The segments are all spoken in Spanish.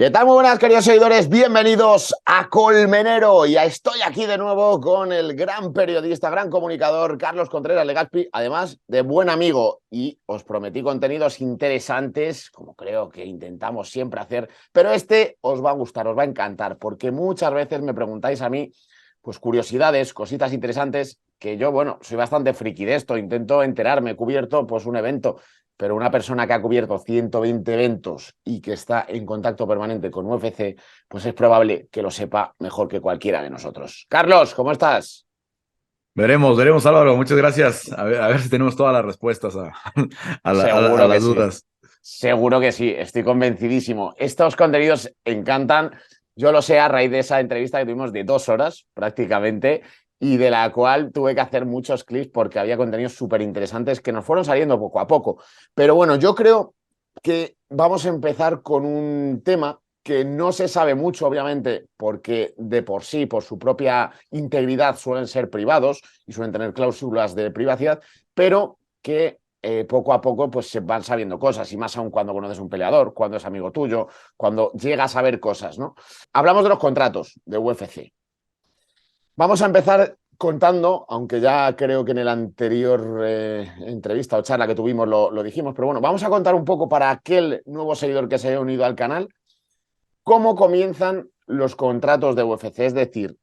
¿Qué tal? Muy buenas, queridos seguidores. Bienvenidos a Colmenero. Ya estoy aquí de nuevo con el gran periodista, gran comunicador Carlos Contreras Legazpi, además de buen amigo. Y os prometí contenidos interesantes, como creo que intentamos siempre hacer, pero este os va a gustar, os va a encantar, porque muchas veces me preguntáis a mí, pues curiosidades, cositas interesantes, que yo, bueno, soy bastante friki de esto, intento enterarme, he cubierto pues un evento, pero una persona que ha cubierto 120 eventos y que está en contacto permanente con UFC, pues es probable que lo sepa mejor que cualquiera de nosotros. Carlos, ¿cómo estás? Veremos, Álvaro. Muchas gracias. A ver si tenemos todas las respuestas a Seguro que las sí. dudas. Seguro que sí, estoy convencidísimo. Estos contenidos encantan. Yo lo sé a raíz de esa entrevista que tuvimos de 2 horas prácticamente y de la cual tuve que hacer muchos clips porque había contenidos súper interesantes que nos fueron saliendo poco a poco. Pero bueno, yo creo que vamos a empezar con un tema que no se sabe mucho, obviamente, porque de por sí, por su propia integridad, suelen ser privados y suelen tener cláusulas de privacidad, pero que poco a poco pues se van sabiendo cosas, y más aún cuando conoces un peleador, cuando es amigo tuyo, cuando llegas a ver cosas, ¿no? Hablamos de los contratos de UFC. Vamos a empezar contando, aunque ya creo que en el anterior entrevista o charla que tuvimos lo dijimos, pero bueno, vamos a contar un poco para aquel nuevo seguidor que se haya unido al canal, cómo comienzan los contratos de UFC, es decir,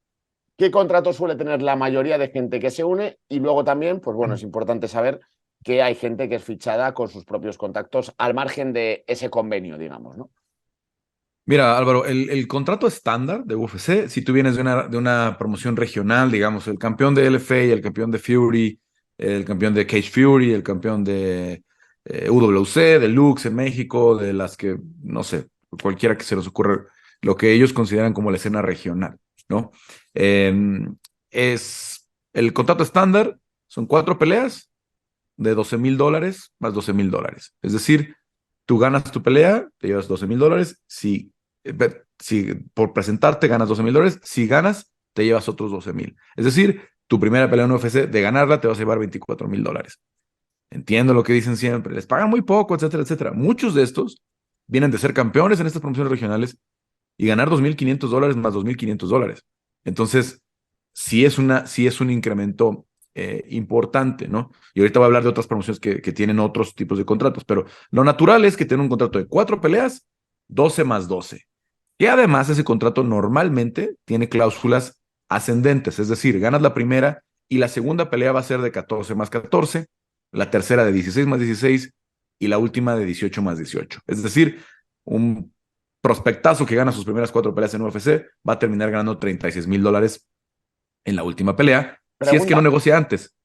qué contrato suele tener la mayoría de gente que se une y luego también, pues bueno, es importante saber que hay gente que es fichada con sus propios contactos al margen de ese convenio, digamos, ¿no? Mira, Álvaro, el contrato estándar de UFC, si tú vienes de una promoción regional, digamos, el campeón de LFA, el campeón de Fury, el campeón de Cage Fury, el campeón de UWC, de Lux en México, de las que, no sé, cualquiera que se les ocurra, lo que ellos consideran como la escena regional, ¿no? Eh, es el contrato estándar, son 4 peleas de $12,000 más $12,000. Es decir, tú ganas tu pelea, te llevas $12,000. Si por presentarte ganas $12,000, si ganas, te llevas otros 12,000. Es decir, tu primera pelea en UFC, de ganarla, te vas a llevar $24,000. Entiendo lo que dicen siempre, les pagan muy poco, etcétera, etcétera. Muchos de estos vienen de ser campeones en estas promociones regionales y ganar $2,500 más $2,500. Entonces, sí es un incremento importante, ¿no? Y ahorita voy a hablar de otras promociones que tienen otros tipos de contratos, pero lo natural es que tengan un contrato de 4 peleas, 12 más 12. Y además ese contrato normalmente tiene cláusulas ascendentes, es decir, ganas la primera y la segunda pelea va a ser de 14 más 14, la tercera de 16 más 16 y la última de 18 más 18. Es decir, un prospectazo que gana sus primeras 4 peleas en UFC va a terminar ganando $36,000 en la última pelea, si es que no Pregunta, negocia antes.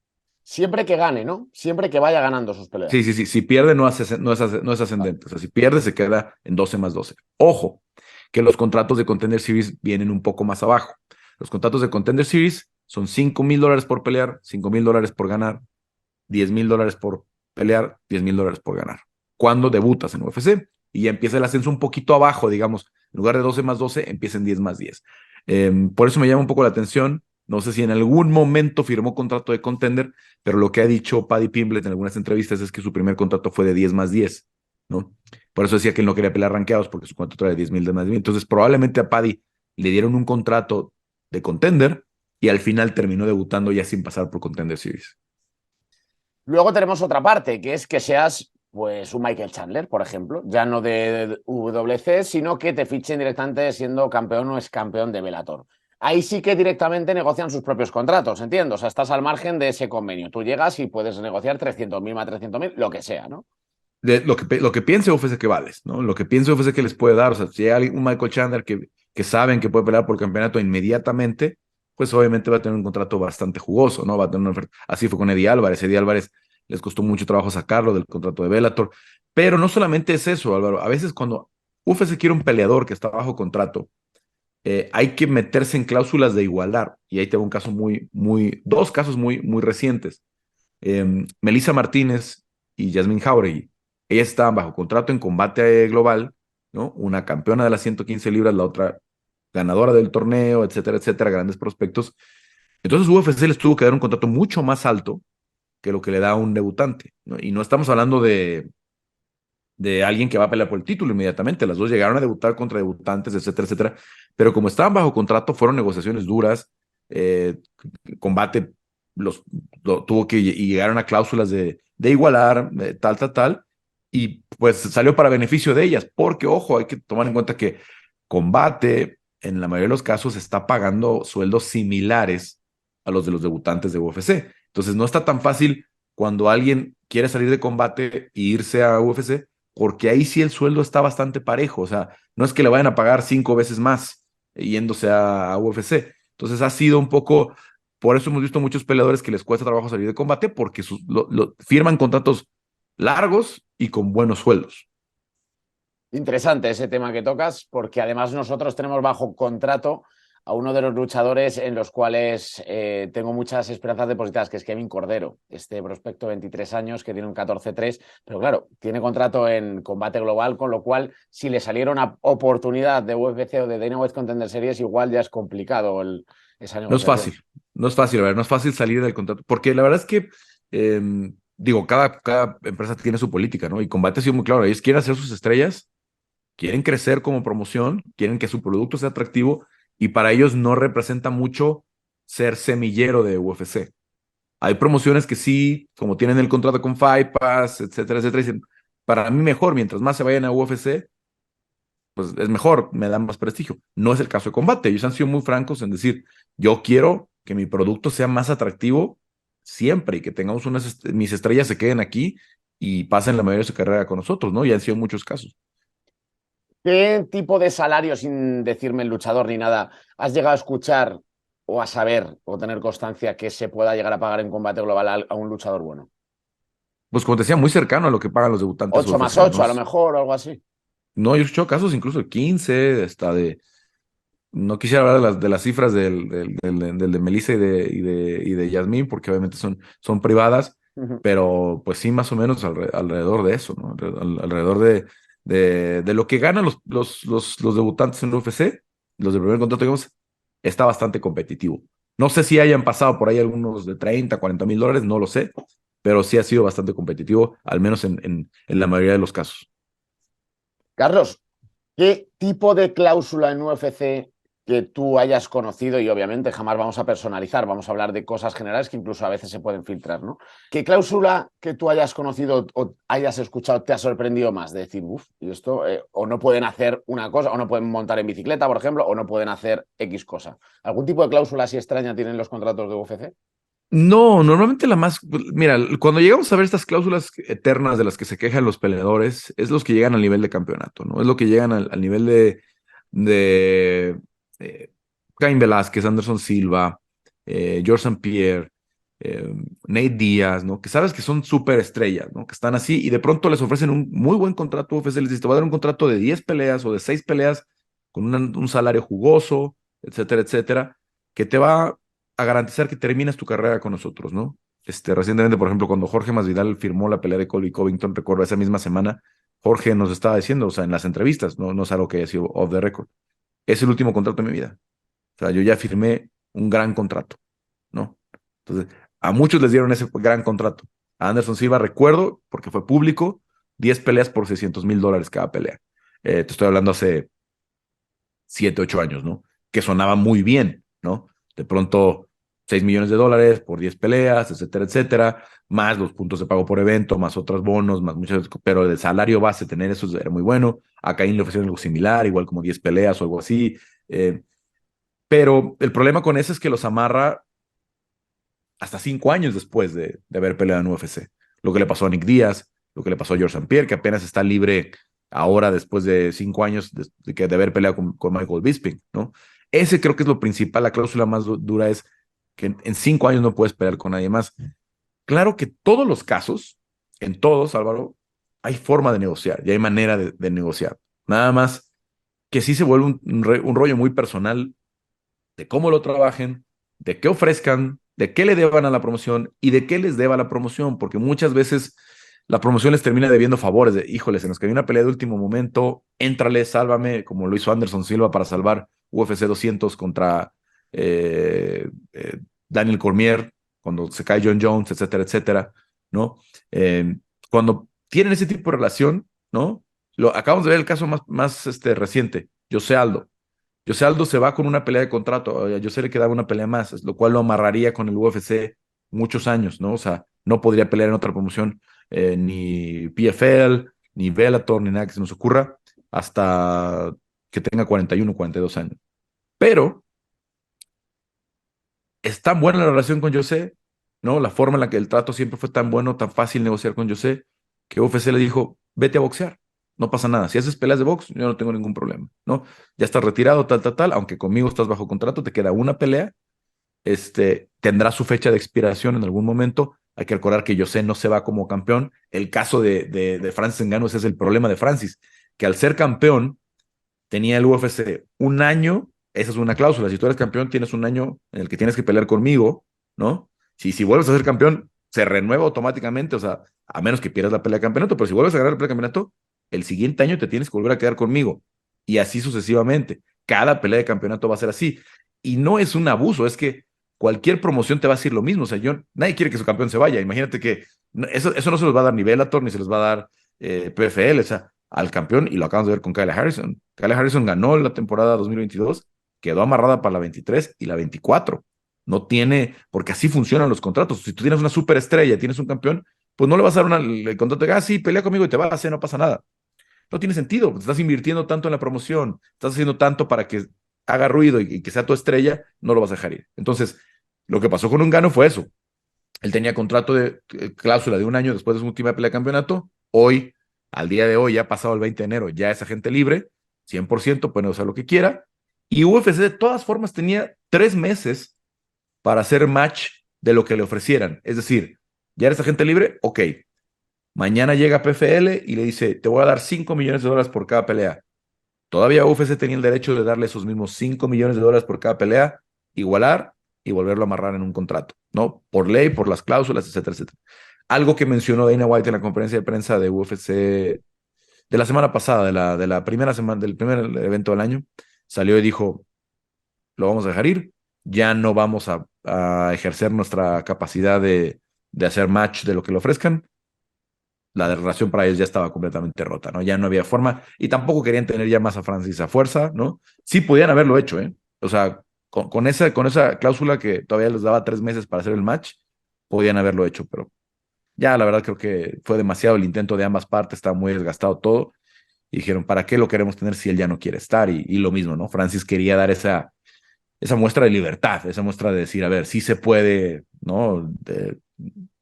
siempre que gane, ¿no? Siempre que vaya ganando sus Sí, peleas. sí, sí. Si pierde, no es Vale. ascendente. O sea, si pierde, se queda en 12 más 12. Ojo, que los contratos de Contender Series vienen un poco más abajo. Los contratos de Contender Series son $5,000 por pelear, $5,000 por ganar, $10,000 por pelear, $10,000 por ganar. Cuando debutas en UFC y ya empieza el ascenso un poquito abajo, digamos, en lugar de 12 más 12, empieza en 10 más 10. Por eso me llama un poco la atención. No sé si en algún momento firmó contrato de Contender, pero lo que ha dicho Paddy Pimblett en algunas entrevistas es que su primer contrato fue de 10 más 10, ¿no? Por eso decía que él no quería pelear rankeados porque su contrato era de 10,000 de más 10,000. Entonces, probablemente a Paddy le dieron un contrato de Contender y al final terminó debutando ya sin pasar por Contender Series. Luego tenemos otra parte, que es que seas pues un Michael Chandler, por ejemplo, ya no de WC, sino que te fichen directamente siendo campeón o ex campeón de Bellator. Ahí sí que directamente negocian sus propios contratos, entiendo. O sea, estás al margen de ese convenio. Tú llegas y puedes negociar 300.000 más 300.000, lo que sea, ¿no? De lo que piense UFC que vales, ¿no? Lo que piense UFC que les puede dar. O sea, si hay un Michael Chandler que saben que puede pelear por el campeonato inmediatamente, pues obviamente va a tener un contrato bastante jugoso, ¿no? Va a tener una oferta. Así fue con Eddie Álvarez. Eddie Álvarez les costó mucho trabajo sacarlo del contrato de Bellator. Pero no solamente es eso, Álvaro. A veces cuando UFC quiere un peleador que está bajo contrato, hay que meterse en cláusulas de igualdad. Y ahí tengo un caso dos casos muy recientes. Melissa Martínez y Jasmine Jauregui. Ellas estaban bajo contrato en combate global, ¿no? Una campeona de las 115 libras, la otra ganadora del torneo, etcétera, etcétera, grandes prospectos. Entonces UFC les tuvo que dar un contrato mucho más alto que lo que le da a un debutante, ¿no? Y no estamos hablando de alguien que va a pelear por el título inmediatamente. Las dos llegaron a debutar contra debutantes, etcétera, etcétera. Pero como estaban bajo contrato, fueron negociaciones duras. Combate tuvo que y llegaron a cláusulas de igualar, tal. Y pues salió para beneficio de ellas. Porque, ojo, hay que tomar en cuenta que Combate, en la mayoría de los casos, está pagando sueldos similares a los de los debutantes de UFC. Entonces, no está tan fácil cuando alguien quiere salir de Combate e irse a UFC, porque ahí sí el sueldo está bastante parejo. O sea, no es que le vayan a pagar 5 veces más yéndose a UFC. Entonces, ha sido un poco. Por eso hemos visto muchos peleadores que les cuesta trabajo salir de Combate porque firman contratos largos y con buenos sueldos. Interesante ese tema que tocas, porque además nosotros tenemos bajo contrato a uno de los luchadores en los cuales tengo muchas esperanzas depositadas, que es Kevin Cordero, este prospecto de 23 años que tiene un 14-3, pero claro, tiene contrato en Combate Global, con lo cual si le saliera una oportunidad de UFC o de Dana White Contender Series, igual ya es complicado esa No es negociación. fácil, no es fácil, a ver, no es fácil salir del contrato, porque la verdad es que, digo, cada empresa tiene su política, ¿no? Y Combate ha sido muy claro, ellos quieren hacer sus estrellas, quieren crecer como promoción, quieren que su producto sea atractivo, y para ellos no representa mucho ser semillero de UFC. Hay promociones que sí, como tienen el contrato con Fight Pass, etcétera, etcétera, dicen, para mí mejor, mientras más se vayan a UFC, pues es mejor, me dan más prestigio. No es el caso de Combate. Ellos han sido muy francos en decir, yo quiero que mi producto sea más atractivo siempre y que tengamos mis estrellas se queden aquí y pasen la mayoría de su carrera con nosotros, ¿no? Y han sido muchos casos. ¿Qué tipo de salario, sin decirme el luchador ni nada, has llegado a escuchar o a saber o tener constancia que se pueda llegar a pagar en Combate Global a un luchador bueno? Pues como te decía, muy cercano a lo que pagan los debutantes 8 más UFC, ¿no? 8 a lo mejor o algo así. No, yo he escuchado casos incluso de 15, hasta no quisiera hablar de las cifras del de Melissa y de Yasmín, porque obviamente son privadas, pero pues sí, más o menos alrededor de eso, ¿no? Alrededor de lo que ganan los debutantes en UFC, los del primer contrato, digamos, está bastante competitivo. No sé si hayan pasado por ahí algunos de 30, $40,000, no lo sé, pero sí ha sido bastante competitivo, al menos en la mayoría de los casos. Carlos, ¿qué tipo de cláusula en UFC que tú hayas conocido? Y obviamente jamás vamos a personalizar, vamos a hablar de cosas generales que incluso a veces se pueden filtrar, ¿no? ¿Qué cláusula que tú hayas conocido o hayas escuchado te ha sorprendido más? De decir, uff, y esto, o no pueden hacer una cosa, o no pueden montar en bicicleta, por ejemplo, o no pueden hacer X cosa. ¿Algún tipo de cláusula así extraña tienen los contratos de UFC? No, normalmente la más, mira, cuando llegamos a ver estas cláusulas eternas de las que se quejan los peleadores, es los que llegan al nivel de campeonato, ¿no? Es lo que llegan al nivel de Cain Velázquez, Anderson Silva, George St. Pierre, eh, Nate Díaz, ¿no? Que sabes que son súper estrellas, ¿no? Que están así y de pronto les ofrecen un muy buen contrato UFC, les dice, te voy a dar un contrato de 10 peleas o de 6 peleas con un salario jugoso, etcétera, etcétera, que te va a garantizar que terminas tu carrera con nosotros, ¿no? Recientemente, por ejemplo, cuando Jorge Masvidal firmó la pelea de Colby Covington, recuerdo esa misma semana, Jorge nos estaba diciendo, o sea, en las entrevistas, no es algo que haya sido off the record, es el último contrato de mi vida. O sea, yo ya firmé un gran contrato, ¿no? Entonces, a muchos les dieron ese gran contrato. A Anderson Silva, recuerdo, porque fue público, 10 peleas por $600,000 cada pelea. Te estoy hablando hace 7, 8 años, ¿no? Que sonaba muy bien, ¿no? De pronto, $6 millones por 10 peleas, etcétera, etcétera, más los puntos de pago por evento, más otros bonos, más muchas, pero el salario base, tener eso era muy bueno. A Caín le ofrecieron algo similar, igual como 10 peleas o algo así. Pero el problema con eso es que los amarra hasta 5 años después de haber peleado en UFC. Lo que le pasó a Nick Díaz, lo que le pasó a George St. Pierre, que apenas está libre ahora después de 5 años de haber peleado con Michael Bisping, ¿no? Ese creo que es lo principal, la cláusula más dura es que en 5 años no puedes pelear con nadie más. Claro que todos los casos, en todos, Álvaro, hay forma de negociar y hay manera de negociar. Nada más que sí se vuelve un rollo muy personal de cómo lo trabajen, de qué ofrezcan, de qué le deban a la promoción y de qué les deba la promoción, porque muchas veces la promoción les termina debiendo favores de, híjole, se nos cayó una pelea de último momento, éntrale, sálvame, como lo hizo Anderson Silva para salvar UFC 200 contra Daniel Cormier, cuando se cae John Jones, etcétera, etcétera, ¿no? Cuando tienen ese tipo de relación, ¿no? Acabamos de ver el caso más reciente, José Aldo. José Aldo se va con una pelea de contrato, a José le quedaba una pelea más, lo cual lo amarraría con el UFC muchos años, ¿no? O sea, no podría pelear en otra promoción, ni PFL, ni Bellator, ni nada que se nos ocurra, hasta que tenga 41, 42 años. Pero es tan buena la relación con José, ¿no? La forma en la que el trato siempre fue tan bueno, tan fácil negociar con José, que UFC le dijo, vete a boxear, no pasa nada. Si haces peleas de box, yo no tengo ningún problema, ¿no? Ya estás retirado, tal, aunque conmigo estás bajo contrato, te queda una pelea, tendrá su fecha de expiración en algún momento. Hay que recordar que José no se va como campeón. El caso de Francis Ngannou, ese es el problema de Francis, que al ser campeón, tenía el UFC un año, esa es una cláusula, si tú eres campeón tienes un año en el que tienes que pelear conmigo, ¿no? Si vuelves a ser campeón, se renueva automáticamente, o sea, a menos que pierdas la pelea de campeonato, pero si vuelves a ganar la pelea de campeonato, el siguiente año te tienes que volver a quedar conmigo, y así sucesivamente. Cada pelea de campeonato va a ser así, y no es un abuso, es que cualquier promoción te va a decir lo mismo, o sea, nadie quiere que su campeón se vaya, imagínate que eso no se los va a dar ni Bellator, ni se los va a dar PFL, o sea, al campeón, y lo acabamos de ver con Kyle Harrison. Kyle Harrison ganó la temporada 2022, quedó amarrada para la 23 y la 24. No tiene, porque así funcionan los contratos. Si tú tienes una superestrella, tienes un campeón, pues no le vas a dar el contrato de, sí, pelea conmigo y te vas, no pasa nada. No tiene sentido, pues estás invirtiendo tanto en la promoción, estás haciendo tanto para que haga ruido y que sea tu estrella, no lo vas a dejar ir. Entonces, lo que pasó con Ngannou fue eso. Él tenía contrato de cláusula de un año después de su última pelea de campeonato. Hoy, al día de hoy, ya pasado el 20 de enero, ya es agente libre, 100%, puede usar lo que quiera. Y UFC de todas formas tenía 3 meses para hacer match de lo que le ofrecieran. Es decir, ya eres agente libre, ok. Mañana llega PFL y le dice, te voy a dar $5 millones por cada pelea. Todavía UFC tenía el derecho de darle esos mismos $5 millones por cada pelea, igualar y volverlo a amarrar en un contrato, ¿no? Por ley, por las cláusulas, etcétera, etcétera. Algo que mencionó Dana White en la conferencia de prensa de UFC de la semana pasada, de la primera semana, del primer evento del año, salió y dijo, lo vamos a dejar ir, ya no vamos a ejercer nuestra capacidad de hacer match de lo que le ofrezcan. La relación para ellos ya estaba completamente rota, ¿no? Ya no había forma y tampoco querían tener ya más a Francis a fuerza, ¿no? Sí podían haberlo hecho, ¿eh? O sea, con esa cláusula que todavía les daba 3 meses para hacer el match, podían haberlo hecho, pero ya la verdad creo que fue demasiado el intento de ambas partes, estaba muy desgastado todo y dijeron, ¿para qué lo queremos tener si él ya no quiere estar? Y lo mismo, ¿no? Francis quería dar esa muestra de libertad, esa muestra de decir, a ver, sí se puede, ¿no?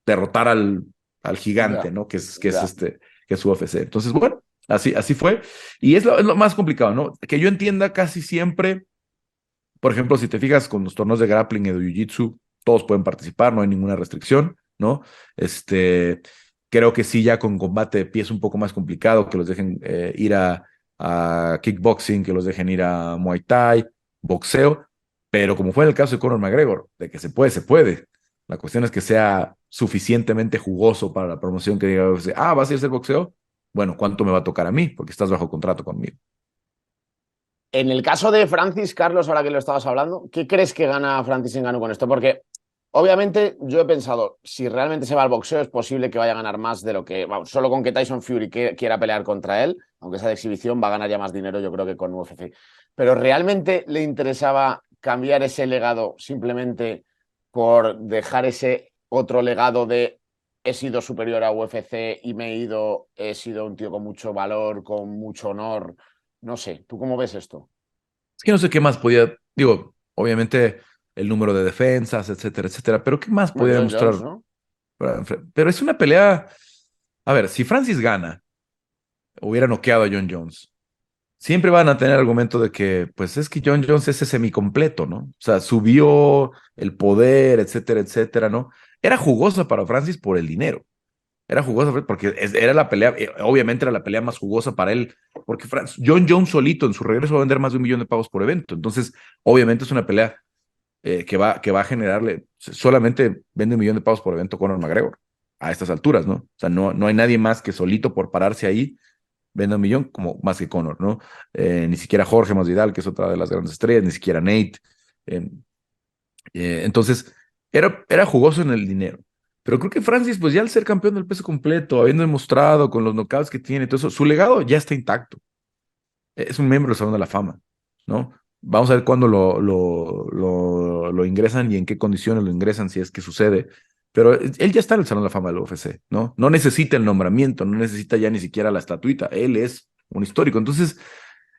Derrotar al gigante, Ya, ¿no? Que es ya. que es UFC. Entonces, bueno, así fue. Y es lo más complicado, ¿no? Que yo entienda casi siempre, por ejemplo, si te fijas con los torneos de grappling y de jiu-jitsu, todos pueden participar, no hay ninguna restricción, ¿no? Creo que sí, ya con combate de pie es un poco más complicado que los dejen ir a kickboxing, que los dejen ir a Muay Thai, boxeo, pero como fue en el caso de Conor McGregor, de que se puede, se puede. La cuestión es que sea suficientemente jugoso para la promoción que diga, ¿vas a ir a hacer boxeo? Bueno, ¿cuánto me va a tocar a mí? Porque estás bajo contrato conmigo. En el caso de Francis, Carlos, ahora que lo estabas hablando, ¿qué crees que gana Francis Ngannou con esto? Porque obviamente yo he pensado, si realmente se va al boxeo es posible que vaya a ganar más de lo que, vamos, solo con que Tyson Fury quiera pelear contra él, aunque sea de exhibición, va a ganar ya más dinero yo creo que con UFC. Pero ¿realmente le interesaba cambiar ese legado simplemente por dejar ese otro legado de he sido superior a UFC y he sido un tío con mucho valor, con mucho honor? No sé, ¿tú cómo ves esto? Es que no sé qué más podía, digo, obviamente el número de defensas, etcétera, etcétera, pero ¿qué más Bueno, podía John Jones, demostrar? ¿no? Pero es una pelea, a ver, si Francis gana, hubiera noqueado a John Jones, siempre van a tener argumento de que, pues es que John Jones es ese semicompleto, ¿no? O sea, subió el poder, etcétera, etcétera, ¿no? Era jugosa para Francis por el dinero. Era jugosa porque era la pelea, obviamente era la pelea más jugosa para él, porque John Jones solito en su regreso va a vender más de 1 millón de pavos por evento. Entonces, obviamente es una pelea que va a generarle, solamente vende 1 millón de pavos por evento Conor McGregor a estas alturas, ¿no? O sea, no hay nadie más que solito por pararse ahí venda 1 millón, como más que Conor, ¿no? Ni siquiera Jorge Masvidal, que es otra de las grandes estrellas, ni siquiera Nate. Entonces, era jugoso en el dinero. Pero creo que Francis, pues ya al ser campeón del peso completo, habiendo demostrado con los knockouts que tiene, todo eso, su legado ya está intacto. Es un miembro del Salón de la Fama, ¿no? Vamos a ver cuándo lo ingresan y en qué condiciones lo ingresan, si es que sucede. Pero él ya está en el Salón de la Fama del UFC, ¿no? No necesita el nombramiento, no necesita ya ni siquiera la estatuita. Él es un histórico. Entonces,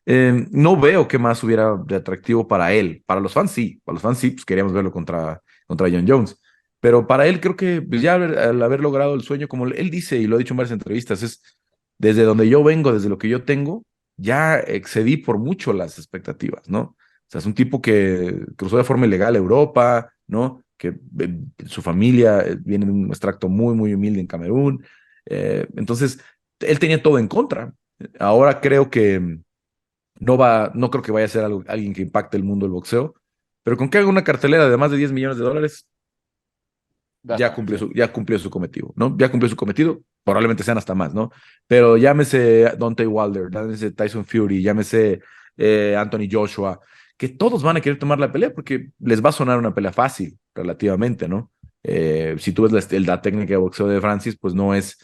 no veo qué más hubiera de atractivo para él. Para los fans sí, pues queríamos verlo contra John Jones. Pero para él creo que pues, ya al haber logrado el sueño, como él dice y lo ha dicho en varias entrevistas, es desde donde yo vengo, desde lo que yo tengo, ya excedí por mucho las expectativas, ¿no? O sea, es un tipo que cruzó de forma ilegal a Europa, ¿no? Que su familia viene de un extracto muy, muy humilde en Camerún. Entonces, él tenía todo en contra. Ahora creo que no creo que vaya a ser alguien que impacte el mundo del boxeo, pero con que haga una cartelera de más de 10 millones de dólares, Ya está, sí. ya cumplió su cometido, ¿no? Ya cumplió su cometido, probablemente sean hasta más, ¿no? Pero llámese Deontay Wilder, llámese Tyson Fury, llámese Anthony Joshua, que todos van a querer tomar la pelea porque les va a sonar una pelea fácil, relativamente, ¿no? Si tú ves la técnica de boxeo de Francis, pues no es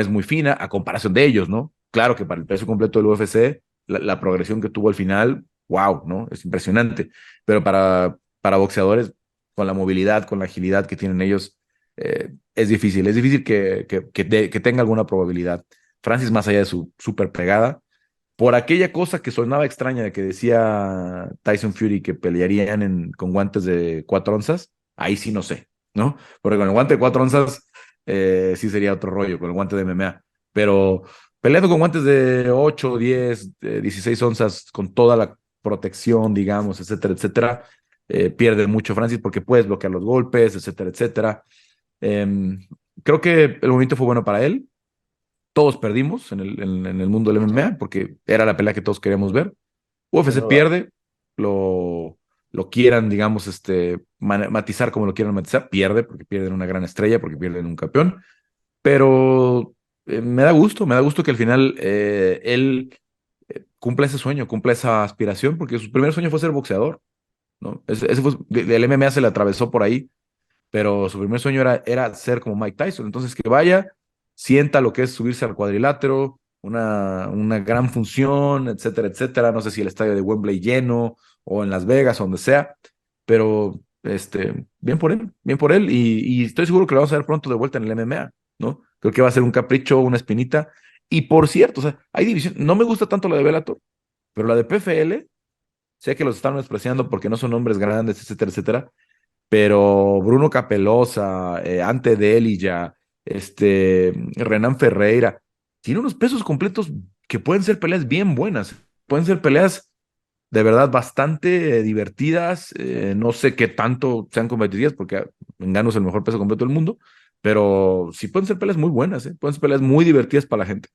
muy fina a comparación de ellos, ¿no? Claro que para el peso completo del UFC, la progresión que tuvo al final, wow, ¿no? Es impresionante, pero para boxeadores con la movilidad, con la agilidad que tienen ellos, es difícil que tenga alguna probabilidad. Francis, más allá de su super pegada, por aquella cosa que sonaba extraña de que decía Tyson Fury que pelearían con guantes de 4 onzas, ahí sí no sé, ¿no? Porque con el guante de 4 onzas sí sería otro rollo, con el guante de MMA, pero peleando con guantes de 8, 10, 16 onzas, con toda la protección, digamos, etcétera, etcétera, pierde mucho Francis porque puedes bloquear los golpes, etcétera, etcétera. Eh, Creo que el momento fue bueno para él. Todos perdimos en el mundo del Sí, MMA porque era la pelea que todos queríamos ver. sin UFC duda. pierde, lo, lo quieran, digamos, matizar como lo quieran matizar, pierde porque pierden una gran estrella, porque pierden un campeón, pero me da gusto que al final él cumpla ese sueño, cumpla esa aspiración, porque su primer sueño fue ser boxeador, ¿no? Ese fue, el MMA se le atravesó por ahí, pero su primer sueño era ser como Mike Tyson. Entonces, que vaya, sienta lo que es subirse al cuadrilátero, una gran función, etcétera, etcétera. No sé si el estadio de Wembley lleno o en Las Vegas o donde sea, pero bien por él, y estoy seguro que lo vamos a ver pronto de vuelta en el MMA, ¿no? Creo que va a ser un capricho, una espinita. Y por cierto, o sea, hay división, no me gusta tanto la de Bellator, pero la de PFL, sé que los están despreciando porque no son hombres grandes, etcétera, etcétera, pero Bruno Capelosa, Ante Delija, Renan Ferreira, tiene unos pesos completos que pueden ser peleas bien buenas, pueden ser peleas de verdad bastante divertidas, no sé qué tanto sean competitivas porque Ngannou es el mejor peso completo del mundo, pero sí pueden ser peleas muy buenas, pueden ser peleas muy divertidas para la gente.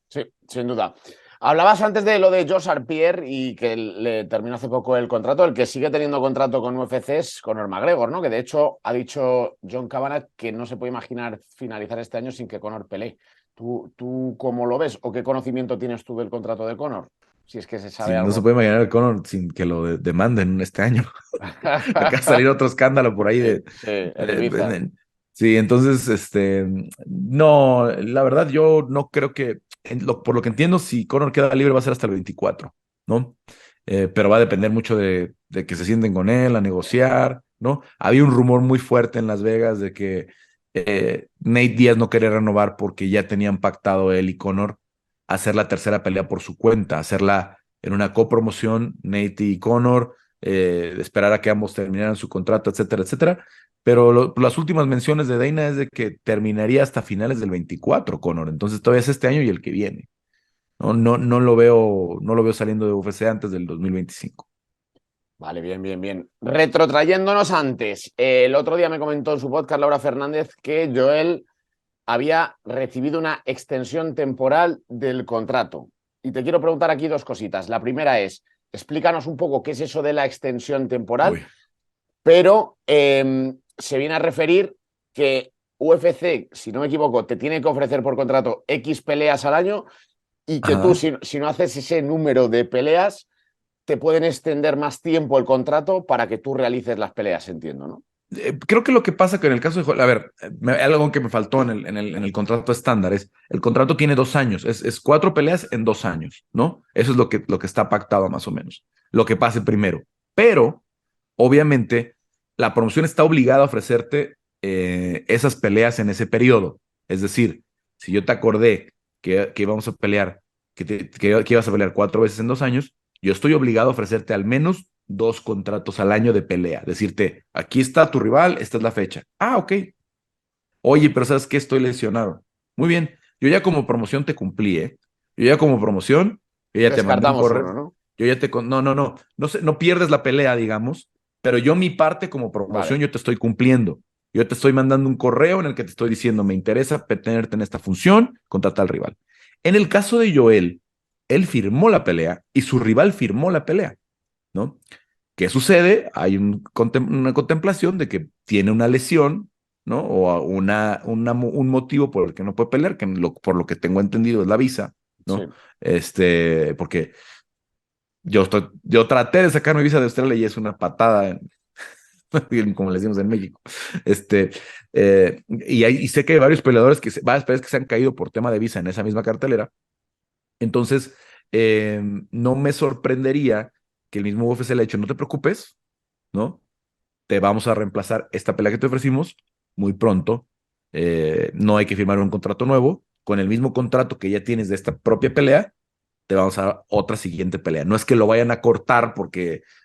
Sí, sin duda. Hablabas antes de lo de Josh Pierre y que le terminó hace poco el contrato. El que sigue teniendo contrato con UFC es Conor McGregor, ¿no? Que de hecho ha dicho John Kavanagh que no se puede imaginar finalizar este año sin que Conor pelee. ¿Tú cómo lo ves o qué conocimiento tienes tú del contrato de Conor? Si es que se sabe Sí, no se algo. puede imaginar el Conor sin que lo demanden este año. Acá va a salir otro escándalo por ahí Sí, sí, en Ibiza. sí, entonces, no, la verdad yo no creo que, por lo que entiendo, si Conor queda libre va a ser hasta el 24, ¿no? Pero va a depender mucho de que se sienten con él a negociar, ¿no? Había un rumor muy fuerte en Las Vegas de que Nate Diaz no quería renovar porque ya tenían pactado él y Conor hacer la tercera pelea por su cuenta, hacerla en una copromoción, Nate y Conor, esperar a que ambos terminaran su contrato, etcétera, etcétera. Pero las últimas menciones de Dana es de que terminaría hasta finales del 24, Conor. Entonces todavía es este año y el que viene. No lo veo saliendo de UFC antes del 2025. Vale, bien, bien, bien. Retrotrayéndonos antes, el otro día me comentó en su podcast Laura Fernández que Joel había recibido una extensión temporal del contrato. Y te quiero preguntar aquí dos cositas. La primera es, explícanos un poco qué es eso de la extensión temporal, Uy. pero se viene a referir que UFC, si no me equivoco, te tiene que ofrecer por contrato X peleas al año y que tú, Ajá. si no haces ese número de peleas, te pueden extender más tiempo el contrato para que tú realices las peleas, entiendo, ¿no? Creo que lo que pasa que en el caso de Joel, a ver, algo que me faltó en el contrato estándar es, el contrato tiene 2 años, es 4 peleas en 2 años, ¿no? Eso es lo que está pactado más o menos, lo que pase primero. Pero, obviamente, la promoción está obligada a ofrecerte esas peleas en ese periodo. Es decir, si yo te acordé que íbamos a pelear, que ibas a pelear 4 veces en 2 años, yo estoy obligado a ofrecerte al menos 2 contratos al año de pelea. Decirte, aquí está tu rival, esta es la fecha. Ah, ok. Oye, pero ¿sabes qué? Estoy lesionado. Muy bien. Yo ya como promoción te cumplí, ¿eh? Yo ya como promoción, yo ya te mandé un Descartamos correo. uno, ¿no? Yo ya te... No, no, no. No pierdes la pelea, digamos, pero yo mi parte como promoción, Vale. yo te estoy cumpliendo. Yo te estoy mandando un correo en el que te estoy diciendo, me interesa tenerte en esta función contra tal rival. En el caso de Joel, él firmó la pelea y su rival firmó la pelea, ¿no? ¿Qué sucede? Hay una contemplación de que tiene una lesión, ¿no? O un motivo por el que no puede pelear, que por lo que tengo entendido es la visa, Sí. ¿no? Porque yo traté de sacar mi visa de Australia y es una patada, como le decimos en México. Y sé que hay varios peleadores varias peleas que se han caído por tema de visa en esa misma cartelera. Entonces, no me sorprendería que el mismo UFC le ha dicho, no te preocupes, ¿no? Te vamos a reemplazar esta pelea que te ofrecimos muy pronto. No hay que firmar un contrato nuevo. Con el mismo contrato que ya tienes de esta propia pelea, te vamos a dar otra siguiente pelea. No es que lo vayan a cortar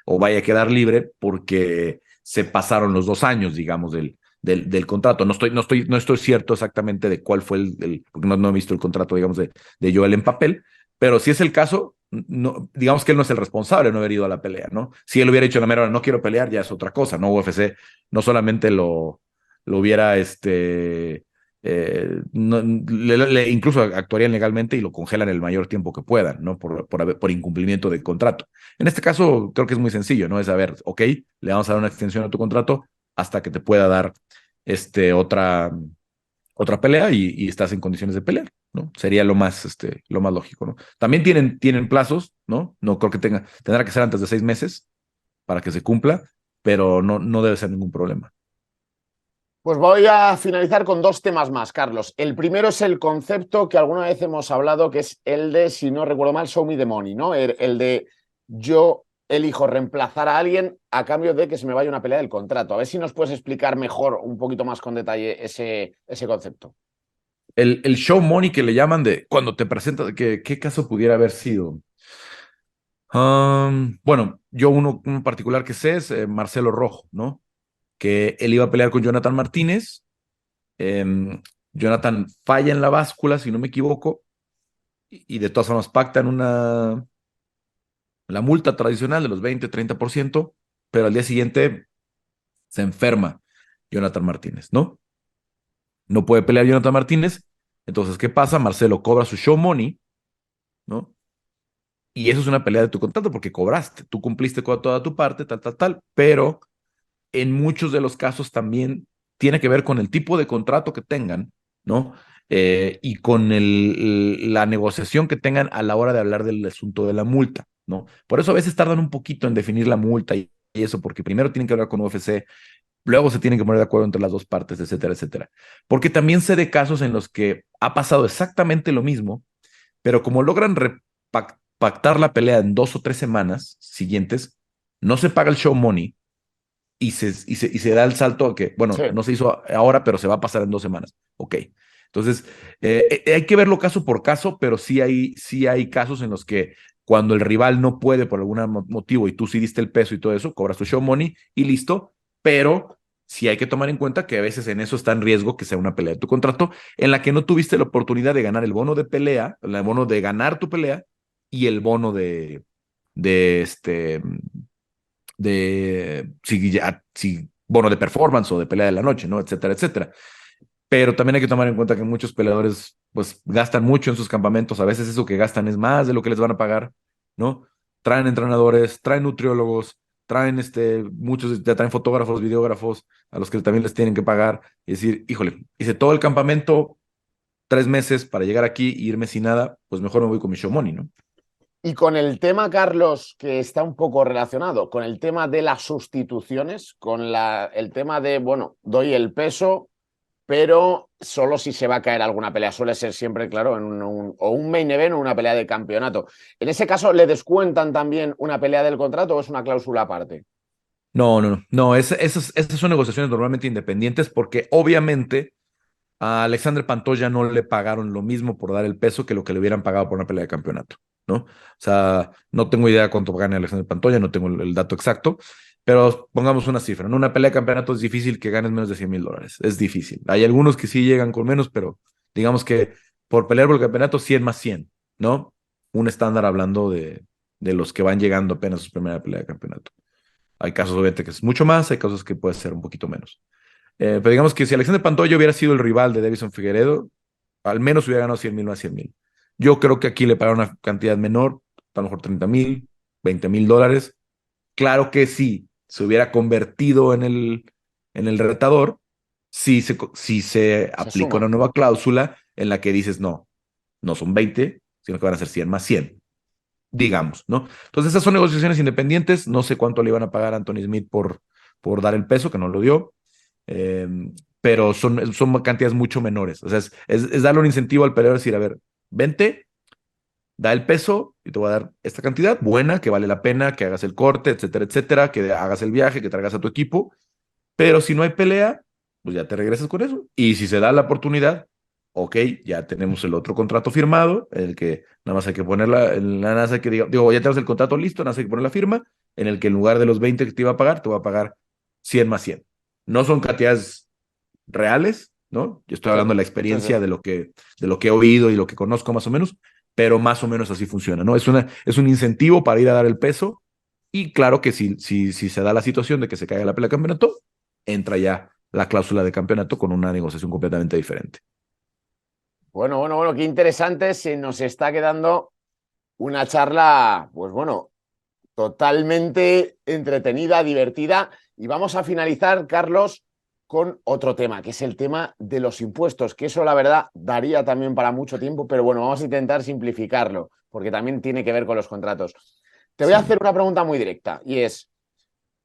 o vaya a quedar libre porque se pasaron los 2 años, digamos, del contrato. No estoy cierto exactamente de cuál fue porque no he visto el contrato, digamos, de Joel en papel, pero si es el caso, no, digamos que él no es el responsable de no haber ido a la pelea, ¿no? Si él hubiera dicho la mera hora, no quiero pelear, ya es otra cosa, ¿no? UFC no solamente lo hubiera, incluso actuarían legalmente y lo congelan el mayor tiempo que puedan, ¿no? Por incumplimiento de contrato. En este caso, creo que es muy sencillo, ¿no? Es saber, ok, le vamos a dar una extensión a tu contrato hasta que te pueda dar otra pelea y estás en condiciones de pelear, ¿no? Sería lo más lógico, ¿no? También tienen plazos, ¿no? No creo que tendrá que ser antes de 6 meses para que se cumpla, pero no debe ser ningún problema. Pues voy a finalizar con dos temas más, Carlos. El primero es el concepto que alguna vez hemos hablado, que es el de, si no recuerdo mal, show me the money, ¿no? El de yo elijo reemplazar a alguien a cambio de que se me vaya una pelea del contrato. A ver si nos puedes explicar mejor, un poquito más con detalle, ese concepto. El show money que le llaman de cuando te presentas, ¿qué caso pudiera haber sido? Bueno, yo uno particular que sé es Marcelo Rojo, ¿no? Que él iba a pelear con Jonathan Martínez. Jonathan falla en la báscula, si no me equivoco, y de todas formas pactan la multa tradicional de los 20-30%, pero al día siguiente se enferma Jonathan Martínez, ¿no? No puede pelear Jonathan Martínez. Entonces, ¿qué pasa? Marcelo cobra su show money, ¿no? Y eso es una pelea de tu contrato porque cobraste, tú cumpliste con toda tu parte, tal, tal, tal, pero en muchos de los casos también tiene que ver con el tipo de contrato que tengan, ¿no? Y con la negociación que tengan a la hora de hablar del asunto de la multa, ¿no? Por eso a veces tardan un poquito en definir la multa y eso, porque primero tienen que hablar con UFC, luego se tienen que poner de acuerdo entre las dos partes, etcétera, etcétera. Porque también sé de casos en los que ha pasado exactamente lo mismo, pero como logran pactar la pelea en 2 o 3 semanas siguientes, no se paga el show money y se da el salto a que, Sí. bueno, no se hizo ahora, pero se va a pasar en 2 semanas. Ok. Entonces, hay que verlo caso por caso, pero sí hay casos en los que cuando el rival no puede por algún motivo y tú sí diste el peso y todo eso, cobras tu show money y listo, pero sí hay que tomar en cuenta que a veces en eso está en riesgo que sea una pelea de tu contrato en la que no tuviste la oportunidad de ganar el bono de pelea, el bono de ganar tu pelea y el bono de este si bono de performance o de pelea de la noche, ¿no? Etcétera, etcétera. Pero también hay que tomar en cuenta que muchos peleadores pues gastan mucho en sus campamentos, a veces eso que gastan es más de lo que les van a pagar, ¿no? Traen entrenadores, traen nutriólogos, traen muchos ya traen fotógrafos, videógrafos, a los que también les tienen que pagar y decir, híjole, hice todo el campamento 3 meses para llegar aquí e irme sin nada, pues mejor me voy con mi show money, ¿no? Y con el tema, Carlos, que está un poco relacionado, con el tema de las sustituciones, con el tema de, bueno, doy el peso, pero solo si se va a caer alguna pelea. Suele ser siempre, claro, o un main event o una pelea de campeonato. En ese caso, ¿le descuentan también una pelea del contrato o es una cláusula aparte? No, esas son negociaciones normalmente independientes porque obviamente a Alexander Pantoja no le pagaron lo mismo por dar el peso que lo que le hubieran pagado por una pelea de campeonato, ¿no? O sea, no tengo idea cuánto gane Alexander Pantoja, no tengo el dato exacto, pero pongamos una cifra. En una pelea de campeonato es difícil que ganes menos de $100,000. Es difícil. Hay algunos que sí llegan con menos, pero digamos que por pelear por el campeonato, 100 más 100, ¿no? Un estándar hablando de los que van llegando apenas a su primera pelea de campeonato. Hay casos, obviamente, que es mucho más, hay casos que puede ser un poquito menos. Pero digamos que si Alexander Pantoja hubiera sido el rival de Davison Figueredo, al menos hubiera ganado 100,000 más 100,000. Yo creo que aquí le pagaron una cantidad menor, a lo mejor 30,000, $20,000. Claro que sí, se hubiera convertido en el retador, si se Se aplica suma. una nueva cláusula en la que dices, no, no son 20, sino que van a ser 100 más 100, digamos, ¿no? Entonces esas son negociaciones independientes, no sé cuánto le iban a pagar a Anthony Smith por dar el peso, que no lo dio, eh, pero son cantidades mucho menores. O sea, es darle un incentivo al peleador, decir, a ver, vente, da el peso y te voy a dar esta cantidad buena, que vale la pena, que hagas el corte, etcétera, etcétera, que hagas el viaje, que traigas a tu equipo, pero si no hay pelea, pues ya te regresas con eso. Y si se da la oportunidad, ok, ya tenemos el otro contrato firmado, en el que nada más hay que ponerla, nada más hay que, digo, ya tenemos el contrato listo, nada más hay que poner la firma, en el que en lugar de los 20 que te iba a pagar, te va a pagar 100 más 100. No son cantidades reales, ¿no? Yo estoy Sí, hablando de la sí, experiencia sí. de lo que he oído y lo que conozco más o menos, pero más o menos así funciona, ¿no? Es un incentivo para ir a dar el peso y claro que si se da la situación de que se caiga la pelea de campeonato, entra ya la cláusula de campeonato con una negociación completamente diferente. Bueno, qué interesante. Se nos está quedando una charla, pues bueno, totalmente entretenida, divertida. Y vamos a finalizar, Carlos, con otro tema, que es el tema de los impuestos, que eso la verdad daría también para mucho tiempo, pero bueno, vamos a intentar simplificarlo, porque también tiene que ver con los contratos. Te voy a Sí. hacer una pregunta muy directa, y es,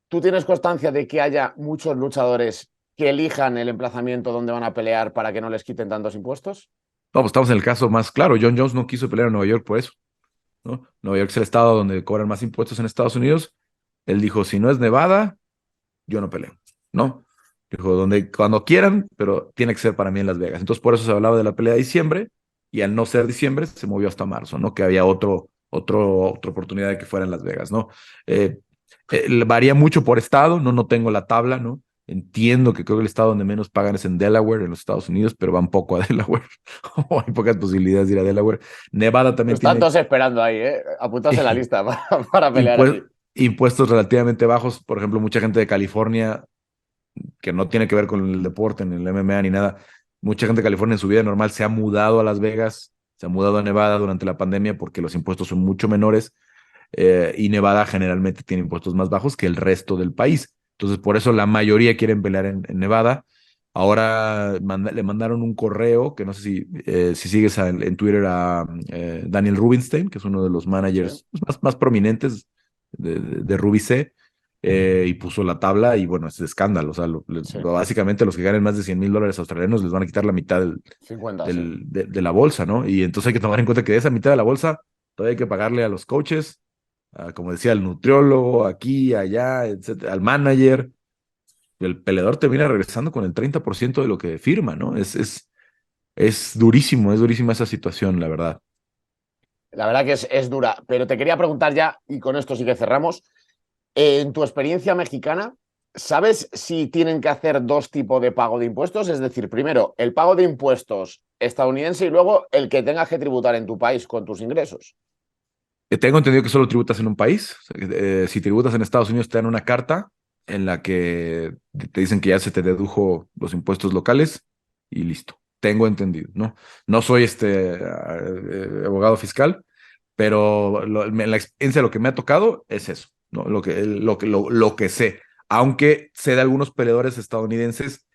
¿tú tienes constancia de que haya muchos luchadores que elijan el emplazamiento donde van a pelear para que no les quiten tantos impuestos? No, pues estamos en el caso más claro. John Jones no quiso pelear en Nueva York por eso, ¿no? Nueva York es el estado donde cobran más impuestos en Estados Unidos. Él dijo, si no es Nevada, yo no peleo, ¿no? Dijo, cuando quieran, pero tiene que ser para mí en Las Vegas. Entonces, por eso se hablaba de la pelea de diciembre, y al no ser diciembre, se movió hasta marzo, ¿no? Que había otra oportunidad de que fuera en Las Vegas, ¿no? Eh, Varía mucho por estado, no tengo la tabla, ¿no? Entiendo que creo que el estado donde menos pagan es en Delaware, en los Estados Unidos, pero van poco a Delaware. O hay pocas posibilidades de ir a Delaware. Nevada también Están tiene todos esperando ahí, ¿eh? Apuntarse en la lista para pelear allí. impuestos relativamente bajos. Por ejemplo, mucha gente de California que no tiene que ver con el deporte, ni el MMA, ni nada. Mucha gente de California en su vida normal se ha mudado a Las Vegas, se ha mudado a Nevada durante la pandemia porque los impuestos son mucho menores, y Nevada generalmente tiene impuestos más bajos que el resto del país. Entonces, por eso la mayoría quieren pelear en Nevada. Ahora le mandaron un correo, que no sé si sigues en Twitter a Daniel Rubinstein, que es uno de los Sí, managers más prominentes de Rubice, y puso la tabla y bueno, es escándalo. O sea, sí. básicamente los que ganen más de $100,000 australianos les van a quitar la mitad 50, sí. de la bolsa, ¿no? Y entonces hay que tomar en cuenta que de esa mitad de la bolsa todavía hay que pagarle a los coaches, como decía, al nutriólogo, aquí, allá, etcétera, al manager. El peleador termina regresando con el 30% de lo que firma, ¿no? Es durísimo, es durísima esa situación, la verdad. La verdad que es dura. Pero te quería preguntar ya, y con esto sí que cerramos, en tu experiencia mexicana, ¿sabes si tienen que hacer dos tipos de pago de impuestos? Es decir, primero, el pago de impuestos estadounidense y luego el que tengas que tributar en tu país con tus ingresos. Tengo entendido que solo tributas en un país. Si tributas en Estados Unidos, te dan una carta en la que te dicen que ya se te dedujo los impuestos locales y listo. Tengo entendido, ¿no? No soy abogado fiscal, pero la experiencia, lo que me ha tocado es eso, ¿no? Lo que sé. Aunque sé de algunos peleadores estadounidenses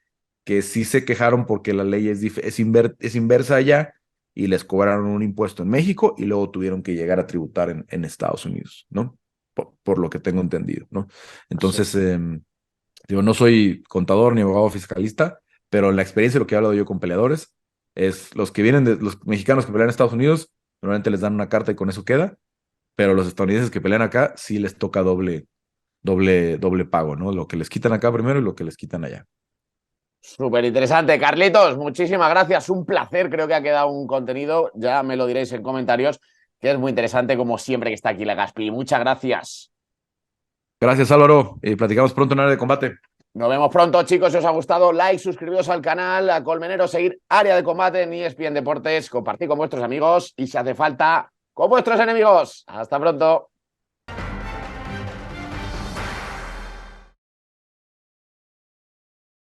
que sí se quejaron porque la ley es inversa allá y les cobraron un impuesto en México y luego tuvieron que llegar a tributar en Estados Unidos, ¿no? Por lo que tengo entendido, ¿no? Entonces, Sí. digo, no soy contador ni abogado fiscalista, pero la experiencia, lo que he hablado yo con peleadores, es los que vienen de los mexicanos que pelean en Estados Unidos, normalmente les dan una carta y con eso queda, pero los estadounidenses que pelean acá sí les toca doble pago, ¿no? Lo que les quitan acá primero y lo que les quitan allá. Súper interesante. Carlitos, muchísimas gracias. Un placer. Creo que ha quedado un contenido, ya me lo diréis en comentarios, que es muy interesante como siempre que está aquí la Gaspi. Muchas gracias. Gracias, Álvaro. Platicamos pronto en área de combate. Nos vemos pronto, chicos. Si os ha gustado, like, suscribiros al canal, a Colmenero, seguir Área de Combate en ESPN Deportes, compartir con vuestros amigos y si hace falta, con vuestros enemigos. Hasta pronto.